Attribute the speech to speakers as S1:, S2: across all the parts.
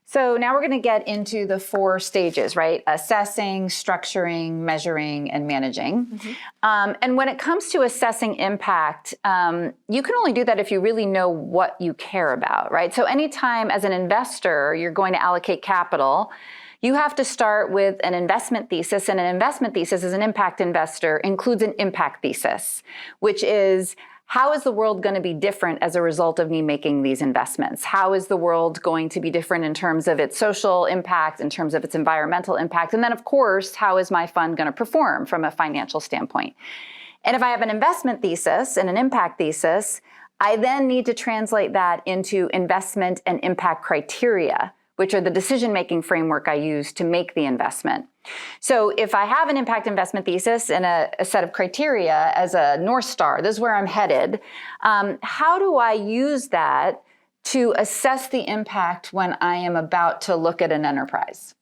S1: So now we're going to get into the 4 stages, right? Assessing, structuring, measuring, and managing. And when it comes to assessing impact, you can only do that if you really know what you care about, right? So anytime as an investor, you're going to allocate capital, you have to start with an investment thesis, and an investment thesis as an impact investor includes an impact thesis, which is, how is the world going to be different as a result of me making these investments? How is the world going to be different in terms of its social impact, in terms of its environmental impact? And then, of course, how is my fund going to perform from a financial standpoint? And if I have an investment thesis and an impact thesis, I then need to translate that into investment and impact criteria, which are the decision-making framework I use to make the investment. So if I have an impact investment thesis and a set of criteria as a North Star, this is where I'm headed, how do I use that to assess the impact when I am about to look at an enterprise?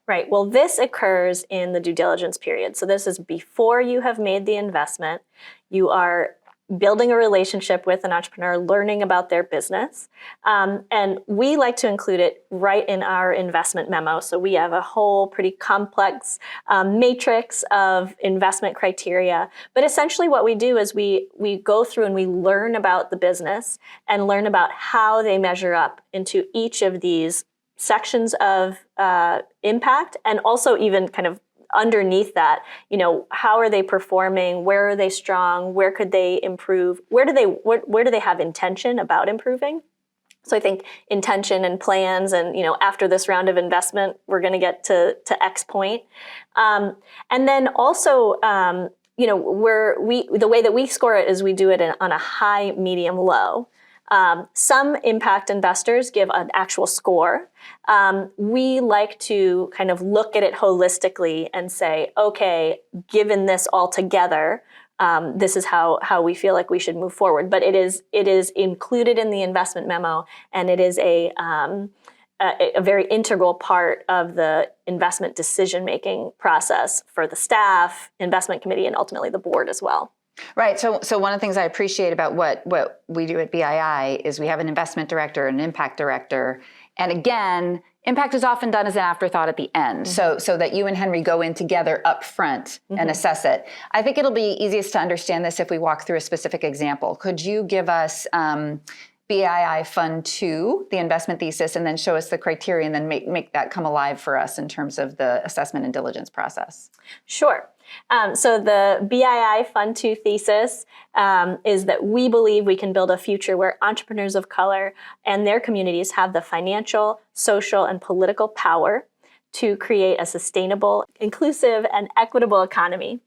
S2: Right. Well, this occurs in the due diligence period. So this is before you have made the investment. You are building a relationship with an entrepreneur, learning about their business. And we like to include it right in our investment memo. So we have a whole pretty complex matrix of investment criteria. But essentially what we do is we go through and we learn about the business and learn about how they measure up into each of these sections of impact, and also even kind of underneath that, how are they performing? Where are they strong? Where could they improve? Where do they have intention about improving? So I think intention and plans, and after this round of investment, we're going to get to X point, and then also the way that we score it is we do it on a high, medium, low. Some impact investors give an actual score. We like to kind of look at it holistically and say, okay, given this all together, this is how we feel like we should move forward. But it is included in the investment memo, and it is a very integral part of the investment decision-making process for the staff, investment committee, and ultimately the board as well.
S1: Right. So one of the things I appreciate about what we do at BII is we have an investment director and an impact director. And again, impact is often done as an afterthought at the end, so that you and Henry go in together up front and assess it. I think it'll be easiest to understand this if we walk through a specific example. Could you give us BII Fund 2, the investment thesis, and then show us the criteria, and then make that come alive for us in terms of the assessment and diligence process?
S2: Sure. So the BII Fund 2 thesis is that we believe we can build a future where entrepreneurs of color and their communities have the financial, social, and political power to create a sustainable, inclusive, and equitable economy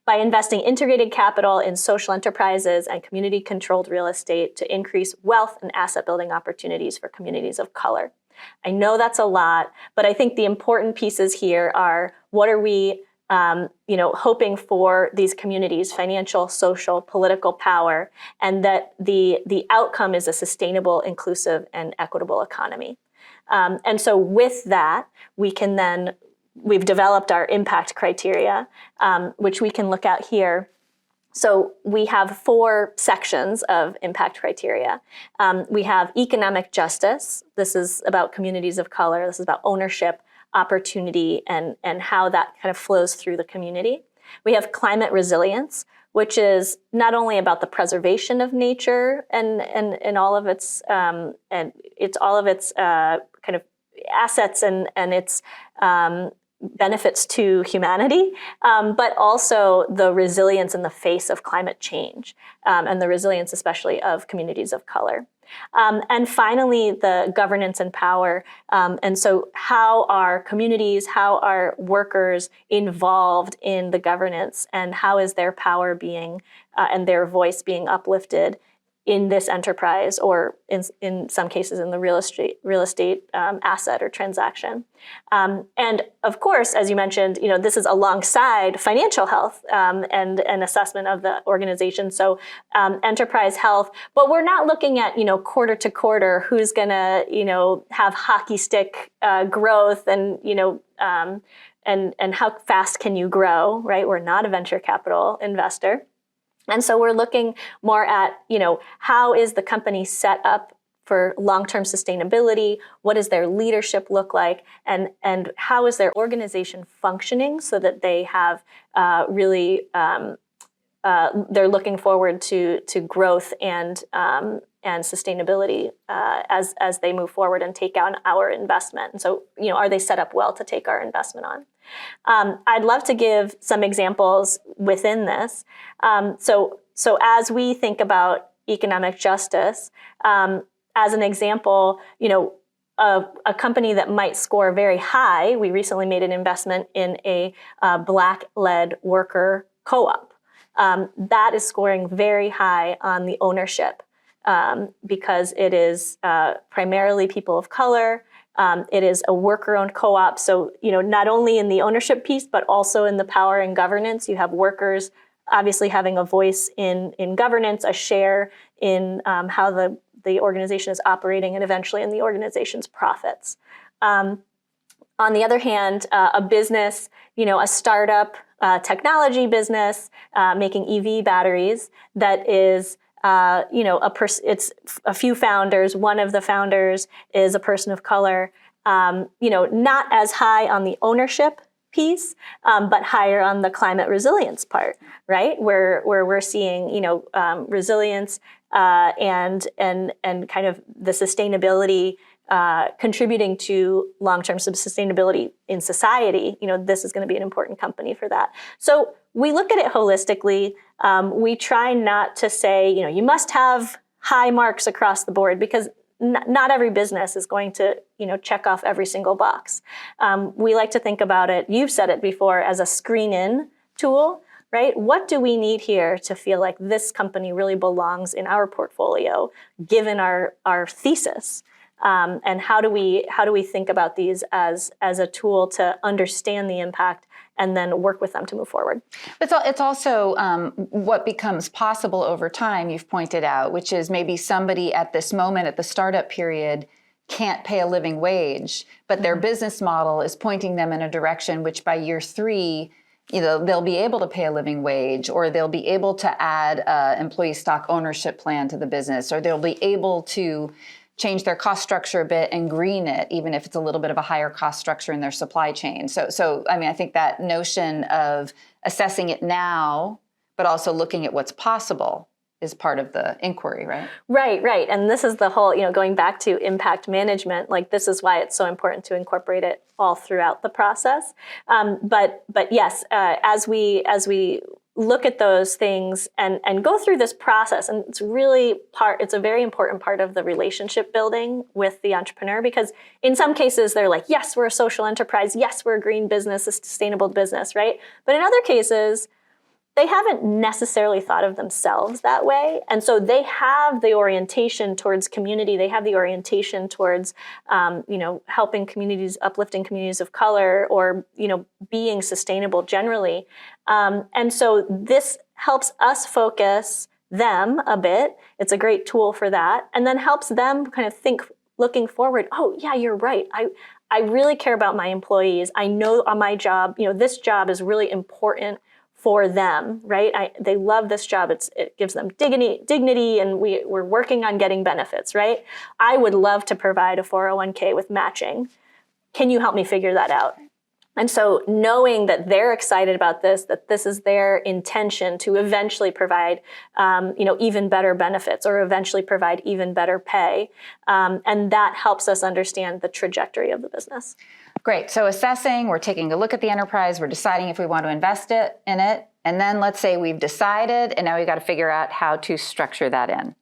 S2: by investing integrated capital in social enterprises and community-controlled real estate to increase wealth and asset-building opportunities for communities of color. I know that's a lot, but I think the important pieces here are, what are we hoping for these communities: financial, social, political power, and that the outcome is a sustainable, inclusive, and equitable economy. And so with that, we've developed our impact criteria, which we can look at here. So we have 4 sections of impact criteria. We have economic justice. This is about communities of color. This is about ownership, opportunity, and how that kind of flows through the community. We have climate resilience, which is not only about the preservation of nature and all of its kind of assets and its benefits to humanity, but also the resilience in the face of climate change, and the resilience especially of communities of color. And finally, the governance and power. And so how are communities, how are workers involved in the governance, and how is their power being and their voice being uplifted in this enterprise, or in some cases in the real estate asset or transaction. And of course, as you mentioned, this is alongside financial health and an assessment of the organization. So enterprise health, but we're not looking at quarter to quarter who's going to have hockey stick growth and how fast can you grow, right? We're not a venture capital investor. And so we're looking more at, how is the company set up for long-term sustainability? What does their leadership look like? And how is their organization functioning so that they have they're looking forward to growth and sustainability as they move forward and take on our investment. And so, are they set up well to take our investment on? I'd love to give some examples within this. So as we think about economic justice, as an example, a company that might score very high, we recently made an investment in a Black-led worker co-op. That is scoring very high on the ownership because it is primarily people of color. It is a worker-owned co-op. So, not only in the ownership piece, but also in the power and governance, you have workers obviously having a voice in governance, a share in how the organization is operating, and eventually in the organization's profits. On the other hand, a business, a startup technology business making EV batteries that is, it's a few founders. One of the founders is a person of color, not as high on the ownership piece, but higher on the climate resilience part, right? Where we're seeing, resilience and kind of the sustainability contributing to long-term sustainability in society. This is going to be an important company for that. So we look at it holistically. We try not to say, you must have high marks across the board, because not every business is going to, check off every single box. We like to think about it, you've said it before, as a screen-in tool, right? What do we need here to feel like this company really belongs in our portfolio, given our thesis? And how do we think about these as a tool to understand the impact and then work with them to move forward?
S1: It's also what becomes possible over time, you've pointed out, which is maybe somebody at this moment, at the startup period, can't pay a living wage, but their business model is pointing them in a direction which by year 3, they'll be able to pay a living wage, or they'll be able to add employee stock ownership plan to the business, or they'll be able to change their cost structure a bit and green it, even if it's a little bit of a higher cost structure in their supply chain. So I think that notion of assessing it now, but also looking at what's possible is part of the inquiry, right?
S2: Right. And this is the whole, going back to impact management, like this is why it's so important to incorporate it all throughout the process. But yes, as we look at those things and go through this process, and it's a very important part of the relationship building with the entrepreneur, because in some cases they're like, yes, we're a social enterprise, yes, we're a green business, a sustainable business, right? But in other cases, they haven't necessarily thought of themselves that way. And so they have the orientation towards community. They have the orientation towards, helping communities, uplifting communities of color, or, being sustainable generally. And so this helps us focus them a bit. It's a great tool for that. And then helps them kind of think, looking forward, oh, yeah, you're right. I really care about my employees. I know on my job, this job is really important for them, right? They love this job. It gives them dignity, and we're working on getting benefits, right? I would love to provide a 401k with matching. Can you help me figure that out? And so knowing that they're excited about this, that this is their intention to eventually provide, even better benefits, or eventually provide even better pay, and that helps us understand the trajectory of the business.
S1: Great. So assessing, we're taking a look at the enterprise, we're deciding if we want to invest in it, and then let's say we've decided, and now we've got to figure out how to structure that in.